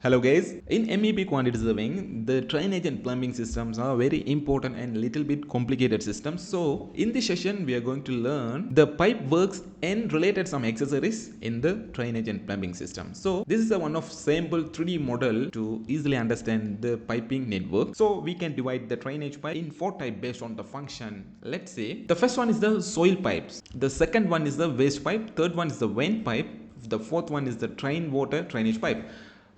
Hello guys, in MEP quantity surveying, the drainage and plumbing systems are very important and little bit complicated systems. So in this session, we are going to learn the pipe works and related some accessories in the drainage and plumbing system. So this is a one of sample 3D model to easily understand the piping network. So we can divide the drainage pipe in 4 types based on the function. Let's say the first one is the soil pipes. The second one is the waste pipe. Third one is the vent pipe. The fourth one is the drain water drainage pipe.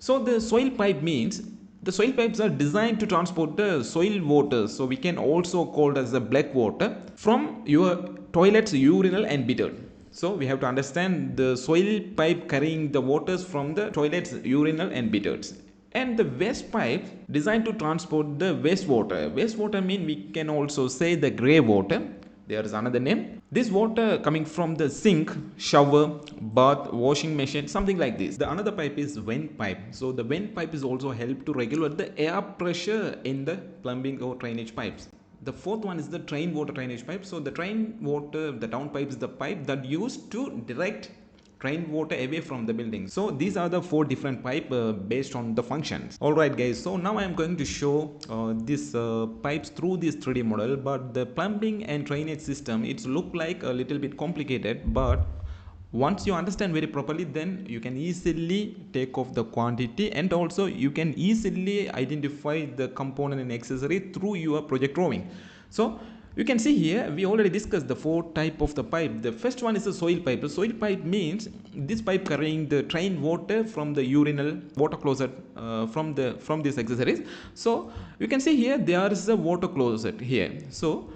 So the soil pipe means the soil pipes are designed to transport the soil water. So we can also call it as the black water from your toilets, urinal and bitter. So we have to understand the soil pipe carrying the waters from the toilets, urinal and bitters. And the waste pipe designed to transport the wastewater. Wastewater mean we can also say the grey water. There is another name. This water coming from the sink, shower, bath, washing machine, something like this. The another pipe is vent pipe. So the vent pipe is also help to regulate the air pressure in the plumbing or drainage pipes. The fourth one is the drain water drainage pipe. So the drain water, the down pipe is the pipe that used to direct drain water away from the building. So these are the 4 different pipe based on the functions. Alright guys, so now I am going to show these pipes through this 3D model, but the plumbing and drainage system, it's look like a little bit complicated, but once you understand very properly, then you can easily take off the quantity and also you can easily identify the component and accessory through your project drawing. So you can see here we already discussed the 4 type of the pipe. The first one is the soil pipe. The soil pipe means this pipe carrying the drain water from the urinal water closet from these accessories. So you can see here there is a water closet here. So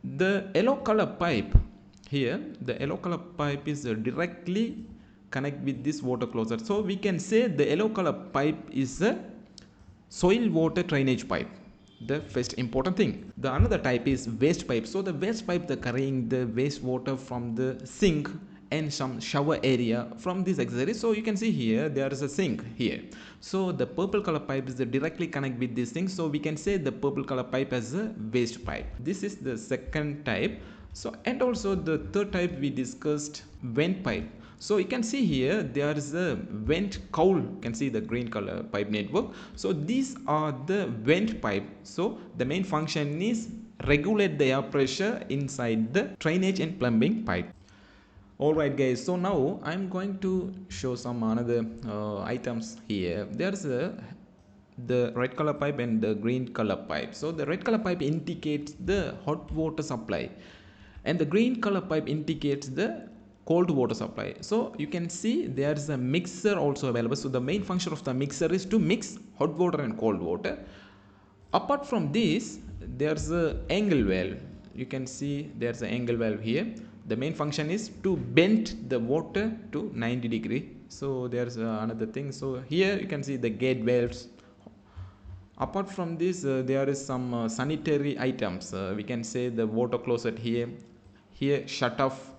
the yellow color pipe here, the yellow color pipe is directly connect with this water closet. So we can say the yellow color pipe is a soil water drainage pipe. The first important thing. The another type is waste pipe. So the waste pipe, the carrying the waste water from the sink and some shower area from this accessory. So you can see here there is a sink here. So the purple color pipe is directly connect with this thing. So we can say the purple color pipe as a waste pipe. This is the second type. So and also the third type we discussed, vent pipe. So you can see here there is a vent cowl. You can see the green color pipe network. So these are the vent pipe. So the main function is regulate the air pressure inside the drainage and plumbing pipe. Alright guys, so now I'm going to show some another items here. There's the red color pipe and the green color pipe. So the red color pipe indicates the hot water supply and the green color pipe indicates the cold water supply. So you can see there is a mixer also available. So the main function of the mixer is to mix hot water and cold water. Apart from this, there's a angle valve. You can see there's an angle valve here. The main function is to bend the water to 90 degree. So there's another thing. So here you can see the gate valves. Apart from this, there is some sanitary items. We can say the water closet here. Here shut off.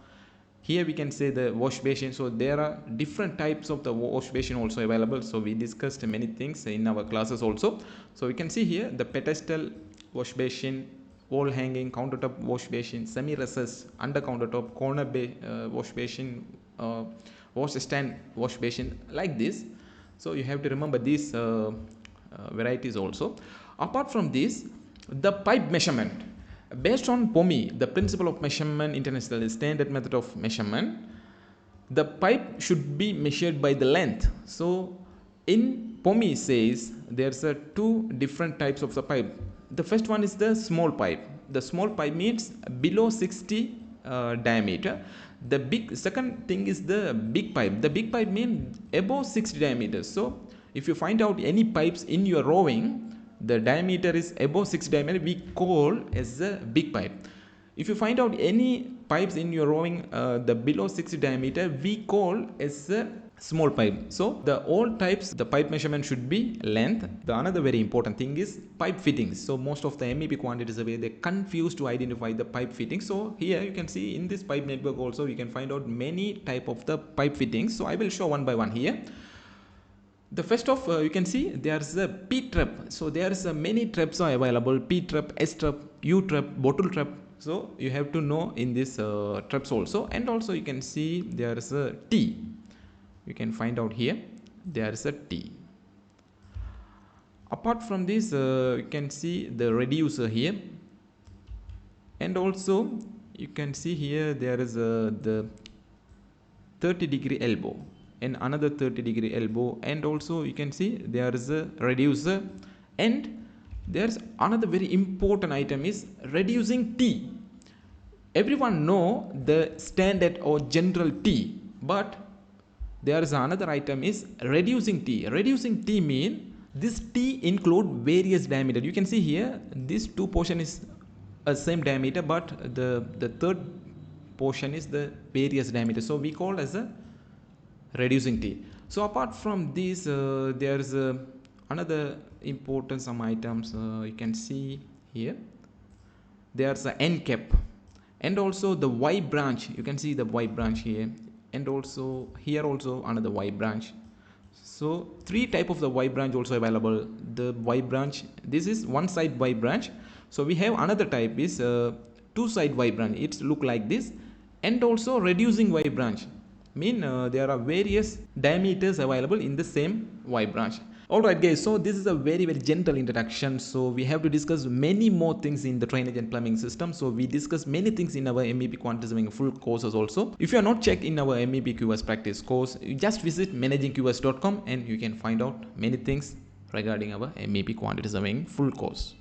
Here we can say the wash basin. So there are different types of the wash basin also available. So we discussed many things in our classes also. So we can see here the pedestal wash basin, wall hanging countertop wash basin, semi recessed under countertop corner wash basin, wash stand wash basin, like this. So you have to remember these varieties also. Apart from this, the pipe measurement. Based on POMI, the principle of measurement, international standard method of measurement, the pipe should be measured by the length. So in POMI says there's 2 different types of the pipe. The first one is the small pipe. The small pipe means below 60 diameter. The second thing is the big pipe. The big pipe means above 60 diameters. So if you find out any pipes in your drawing, the diameter is above 6 diameter, we call as a big pipe. If you find out any pipes in your drawing the below 60 diameter, we call as a small pipe. So the all types, the pipe measurement should be length. The another very important thing is pipe fittings. So most of the MEP quantities away, they confuse to identify the pipe fittings. So here you can see in this pipe network also you can find out many type of the pipe fittings. So I will show one by one here. The first of you can see there's a P trap. So there's many traps are available: P trap, S trap, U trap, bottle trap. So you have to know in this traps also. And also you can see there's a T. You can find out here there is a T. Apart from this, you can see the reducer here, and also you can see here there is the 30-degree elbow and another 30-degree elbow, and also you can see there is a reducer, and there's another very important item is reducing T. Everyone know the standard or general T, but there is another item is reducing T. Reducing T mean this T include various diameter. You can see here this two portion is a same diameter, but the third portion is the various diameter, so we call as a reducing T. So apart from this, there is another important some items. You can see here there's a N cap, and also the Y branch. You can see the Y branch here, and also here also another Y branch. So three type of the Y branch also available. The Y branch, this is one side Y branch. So we have another type is two side Y branch. It's look like this, and also reducing Y branch. Mean there are various diameters available in the same Y branch. Alright guys, so this is a very gentle introduction. So we have to discuss many more things in the drainage and plumbing system. So we discuss many things in our MEP quantity full courses also. If you are not checked in our MEP QS practice course, you just visit managingqs.com and you can find out many things regarding our MEP quantity full course.